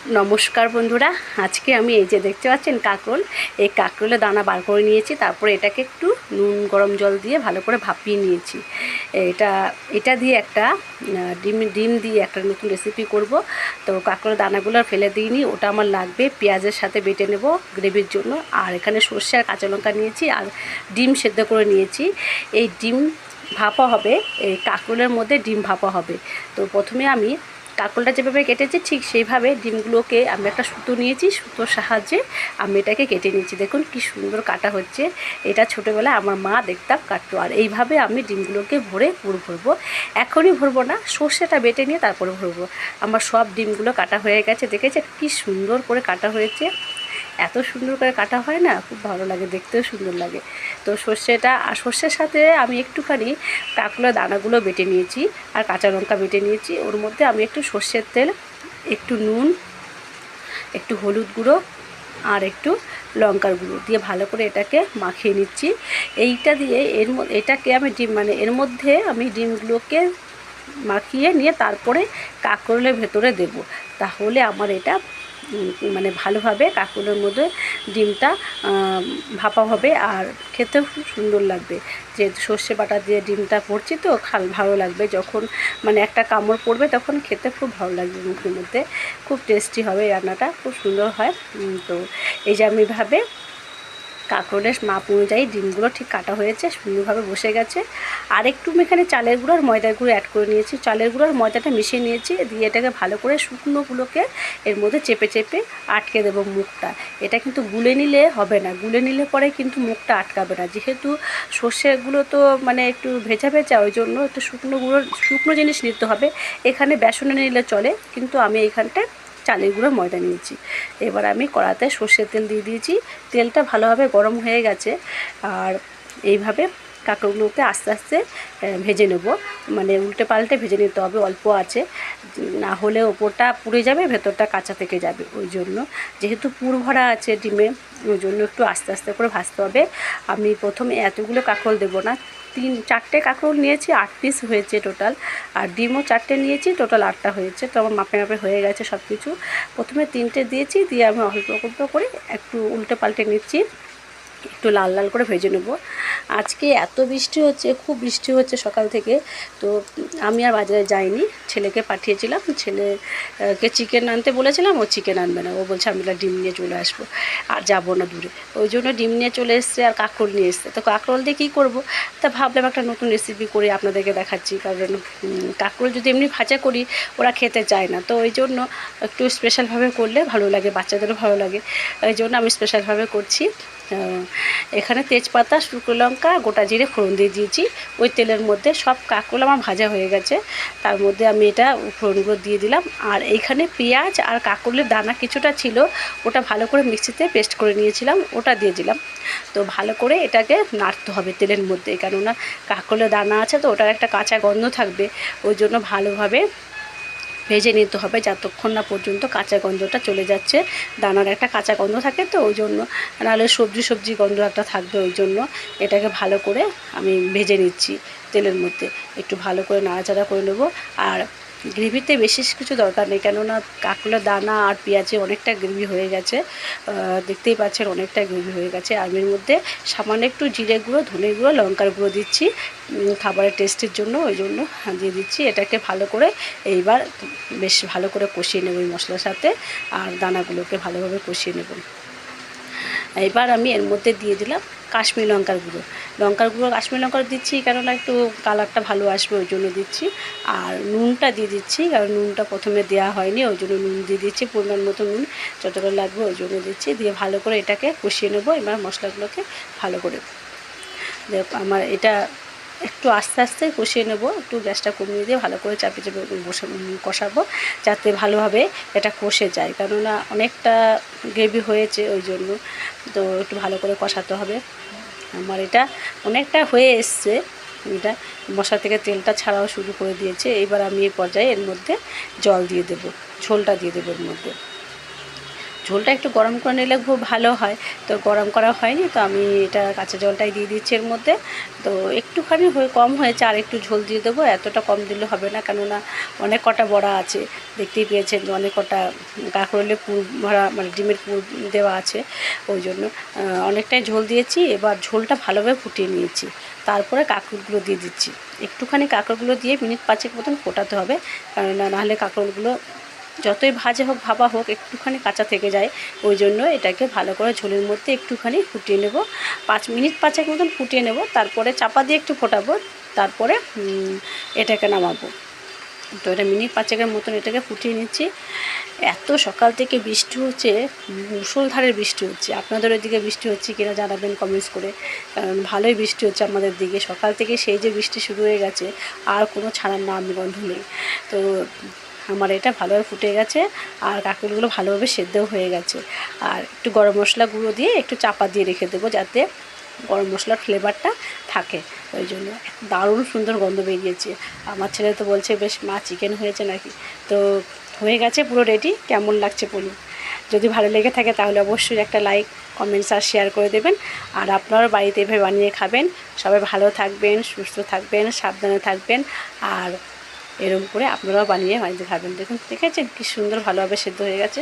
নমস্কার বন্ধুরা, আজকে আমি এই যে দেখতে পাচ্ছেন কাঁকরোল, এই কাঁকরোলের দানা বার করে নিয়েছি। তারপরে এটাকে একটু নুন গরম জল দিয়ে ভালো করে ভাপিয়ে নিয়েছি। এটা এটা দিয়ে একটা ডিম দিয়ে একটা নতুন রেসিপি করব। তো কাঁকরোলের দানাগুলো ফেলে দিইনি, ওটা আমার লাগবে। পেঁয়াজের সাথে বেটে নেব গ্রেভির জন্য। আর এখানে সর্ষে আর কাঁচা লঙ্কা নিয়েছি, আর ডিম সেদ্ধ করে নিয়েছি। এই ডিম ভাপা হবে, এই কাঁকরোলের মধ্যে ডিম ভাপা হবে। তো প্রথমে আমি কাঁকরোলটা যেভাবে কেটেছি ঠিক সেইভাবে ডিমগুলোকে আমি একটা সুতো নিয়েছি, সুতোর সাহায্যে আমি এটাকে কেটে নিয়েছি। দেখুন কি সুন্দর কাটা হচ্ছে। এটা ছোটোবেলায় আমার মা দেখতাম কাটতো। আর এইভাবে আমি ডিমগুলোকে ভরে পুরো ভরবো। এখনই ভরবো না, সর্ষেটা বেটে নিয়ে তারপরে ভরবো। আমার সব ডিমগুলো কাটা হয়ে গেছে, দেখেছে কি সুন্দর করে কাটা হয়েছে। এত সুন্দর করে কাটা হয় না, খুব ভালো লাগে, দেখতেও সুন্দর লাগে। তো সর্ষেটা আর সর্ষের সাথে আমি একটুখানি কাঁকরোলের দানাগুলো বেটে নিয়েছি, আর কাঁচা লঙ্কা বেটে নিয়েছি। ওর মধ্যে আমি একটু সর্ষের তেল, একটু নুন, একটু হলুদ গুঁড়ো আর একটু লঙ্কার গুঁড়ো দিয়ে ভালো করে এটাকে মাখিয়ে নিচ্ছি। এইটা দিয়ে এটাকে আমি এর মধ্যে আমি ডিমগুলোকে মাখিয়ে নিয়ে তারপরে কাঁকরোলের ভেতরে দেব। তাহলে আমার এটা ভালোভাবে কাঁকরোলের মধ্যে ডিমটা ভাপা হবে আর খেতেও খুব সুন্দর লাগবে। যে সর্ষে বাটা দিয়ে ডিমটা পড়ছি তো ভালো লাগবে। যখন একটা কামড় পড়বে তখন খেতে খুব ভালো লাগবে মুখের মধ্যে। খুব টেস্টি হবে, রান্নাটা খুব সুন্দর হয়। তো এই যে আমি ভাবে কাঁকরোলের মাপ অনুযায়ী ডিমগুলো ঠিক কাটা হয়েছে, সুন্দরভাবে বসে গেছে। আর একটু এখানে চালের গুঁড়ো আর ময়দার গুঁড়ো অ্যাড করে নিয়েছি। চালের গুঁড়ো আর ময়দাটা মিশিয়ে নিয়েছি, দিয়ে এটাকে ভালো করে শুকনোগুলোকে এর মধ্যে চেপে চেপে আটকে দেবো মুখটা। এটা কিন্তু গুলে নিলে হবে না, গুলে নিলে পরে কিন্তু মুখটা আটকাবে না। যেহেতু সর্ষেগুলো তো একটু ভেজা ভেজা, ওই জন্য একটু শুকনো জিনিস নিতে হবে। এখানে বেসনে নিলে চলে, কিন্তু আমি এইখানটায় চালের গুঁড়ো ময়দা নিয়েছি। এবার আমি কড়াতে সর্ষের তেল দিয়ে দিয়েছি। তেলটা ভালোভাবে গরম হয়ে গেছে। আর এইভাবে কাঁকরোলগুলোকে আস্তে আস্তে ভেজে নেব, উল্টে পাল্টে ভেজে নিতে হবে অল্প আছে, না হলে ওপরটা পুড়ে যাবে, ভেতরটা কাঁচা থেকে যাবে। ওই জন্য যেহেতু পুর ভরা আছে ডিমে, ওই জন্য একটু আস্তে আস্তে করে ভাজতে হবে। আমি প্রথমে এতগুলো কাঁকরোল দেবো না, 3-4টে কাঁকরোল নিয়েছি, 8 পিস হয়েছে টোটাল। আর ডিমও 4টে নিয়েছি, টোটাল 8টা হয়েছে। তো আমার মাপে মাপে হয়ে গেছে সব কিছু। প্রথমে 3টে দিয়েছি, দিয়ে আমি অল্প অল্প করে একটু উল্টে পাল্টে নিচ্ছি, একটু লাল লাল করে ভেজে নেব। আজকে এত বৃষ্টি হচ্ছে, খুব বৃষ্টি হচ্ছে সকাল থেকে। তো আমি আর বাজারে যাইনি, ছেলেকে পাঠিয়েছিলাম। ছেলেকে চিকেন আনতে বলেছিলাম, ও চিকেন আনবে না, ও বলছে আমি ডিম নিয়ে চলে আসবো, আর যাবো না দূরে। ওই জন্য ডিম নিয়ে চলে এসছে আর কাঁকরোল নিয়ে এসছে। তো কাঁকরোল দিয়ে কী করবো, তা ভাবলাম একটা নতুন রেসিপি করে আপনাদেরকে দেখাচ্ছি। কারণ কাঁকরোল যদি এমনি ভাজা করি ওরা খেতে চায় না, তো ওই জন্য একটু স্পেশালভাবে করলে ভালো লাগে, বাচ্চাদেরও ভালো লাগে। ওই জন্য আমি স্পেশালভাবে করছি। এখানে তেজপাতা, শুকনো লঙ্কা, গোটা জিরে ফোড়ন দিয়ে দিয়েছি। ওই তেলের মধ্যে সব কাঁকরোল আমার ভাজা হয়ে গেছে, তার মধ্যে আমি এটা ফোড়নগুলো দিয়ে দিলাম। আর এইখানে পেঁয়াজ আর কাঁকরোলের দানা কিছুটা ছিল, ওটা ভালো করে মিক্সিতে পেস্ট করে নিয়েছিলাম, ওটা দিয়ে দিলাম। তো ভালো করে এটাকে নাড়তে হবে তেলের মধ্যে, কেননা কাঁকরোলের দানা আছে তো ওটার একটা কাঁচা গন্ধ থাকবে। ওই জন্য ভালোভাবে ভেজে নিতে হবে যতক্ষণ না পর্যন্ত কাঁচা গন্ধটা চলে যাচ্ছে। দানার একটা কাঁচা গন্ধ থাকে, তো ওই জন্য, নাহলে সবজি গন্ধ একটা থাকবে। ওই জন্য এটাকে ভালো করে আমি ভেজে নিচ্ছি তেলের মধ্যে, একটু ভালো করে নাড়াচাড়া করে নেব। আর গ্রেভিতে বেশি কিছু দরকার নেই, কেননা কাঁকরোলের দানা আর পেঁয়াজে অনেকটা গ্রেভি হয়ে গেছে, দেখতেই পাচ্ছেন অনেকটা গ্রেভি হয়ে গেছে। আর এর মধ্যে সামান্য একটু জিরে গুঁড়ো, ধনে গুঁড়ো, লঙ্কার গুঁড়ো দিচ্ছি খাবারের টেস্টের জন্য, ওই জন্য দিয়ে দিচ্ছি। এটাকে ভালো করে এইবার বেশ ভালো করে কষিয়ে নেব এই মশলার সাথে, আর দানাগুলোকে ভালোভাবে কষিয়ে নেব। এবার আমি এর মধ্যে দিয়ে দিলাম কাশ্মীরি লঙ্কার গুঁড়ো। কাশ্মীরি লঙ্কার দিচ্ছি কেননা একটু কালারটা ভালো আসবে, ওই জন্য দিচ্ছি। আর নুনটা দিয়ে দিচ্ছি, কারণ নুনটা প্রথমে দেওয়া হয়নি, ওই জন্য নুন দিয়ে দিচ্ছি, পরিমাণ মতো নুন যতটা লাগবে ওই জন্য দিচ্ছি। দিয়ে ভালো করে এটাকে কষিয়ে নেব এবার মশলাগুলোকে ভালো করে। আমার এটা একটু আস্তে আস্তে কষিয়ে নেব, একটু গ্যাসটা কমিয়ে দিয়ে ভালো করে চাপে চাপে কষাবো, যাতে ভালোভাবে এটা কষে যায়, কেননা অনেকটা গ্রেভি হয়েছে ওই জন্য। তো একটু ভালো করে কষাতে হবে। আমার এটা অনেকটা হয়ে এসছে, এটা মশলা থেকে তেলটা ছাড়াও শুরু করে দিয়েছে। এবার আমি এই পর্যায়ে এর মধ্যে জল দিয়ে দেবো, ঝোলটা দিয়ে দেবো এর মধ্যে। ঝোলটা একটু গরম করে নিলে খুব ভালো হয়, তো গরম করা হয়নি, তো আমি এটা কাঁচা জলটাই দিয়ে দিচ্ছি এর মধ্যে। তো একটুখানি কম হয়েছে, আর একটু ঝোল দিয়ে দেবো, এতটা কম দিলে হবে না, কেননা অনেক কটা বড়া আছে, দেখতেই পেয়েছেন যে অনেক কটা কাঁকরোলের পুর ভরা, মানে ডিমের পুর দেওয়া আছে, ওই জন্য অনেকটাই ঝোল দিয়েছি। এবার ঝোলটা ভালোভাবে ফুটিয়ে নিয়েছি, তারপরে কাঁকরোলগুলো দিয়ে দিচ্ছি। একটুখানি কাঁকরোলগুলো দিয়ে মিনিট 5 মতন ফোটাতে হবে, কেননা নাহলে কাঁকরোলগুলো যতই ভাজা হোক ভাপা হোক একটুখানি কাঁচা থেকে যায়। ওই জন্য এটাকে ভালো করে ঝোলের মধ্যে একটুখানি ফুটিয়ে নেব, 5 মিনিট 5 মতন ফুটিয়ে নেব, তারপরে চাপা দিয়ে একটু ফোটাবো, তারপরে এটাকে নামাবো। তো এটা মিনিট 5 মতন এটাকে ফুটিয়ে নিচ্ছি। এত সকাল থেকে বৃষ্টি হচ্ছে, মুষলধারের বৃষ্টি হচ্ছে। আপনাদের ওইদিকে বৃষ্টি হচ্ছে কিনা জানাবেন কমেন্টস করে, কারণ ভালোই বৃষ্টি হচ্ছে আমাদের দিকে সকাল থেকে। সেই যে বৃষ্টি শুরু হয়ে গেছে, আর কোনো ছাড়ার নাম গন্ধ নেই। তো আমার এটা ভালোভাবে ফুটে গেছে, আর কাঁকরোলগুলো ভালোভাবে সেদ্ধও হয়ে গেছে। আর একটু গরম মশলা গুঁড়ো দিয়ে একটু চাপা দিয়ে রেখে দেবো, যাতে গরম মশলার ফ্লেভারটা থাকে। ওই জন্য দারুণ সুন্দর গন্ধ বেরিয়েছে। আমার ছেলে তো বলছে বেশ মা চিকেন হয়েছে নাকি। তো হয়ে গেছে পুরো রেডি। কেমন লাগছে বলুন। যদি ভালো লেগে থাকে তাহলে অবশ্যই একটা লাইক, কমেন্টস আর শেয়ার করে দেবেন। আর আপনারাও বাড়িতে এভাবে বানিয়ে খাবেন। সবাই ভালো থাকবেন, সুস্থ থাকবেন, সাবধানে থাকবেন। আর এরকম করে আপনারাও বানিয়ে বাড়িতে খাবেন। দেখুন, দেখেছেন কী সুন্দর ভালোভাবে সেদ্ধ হয়ে গেছে।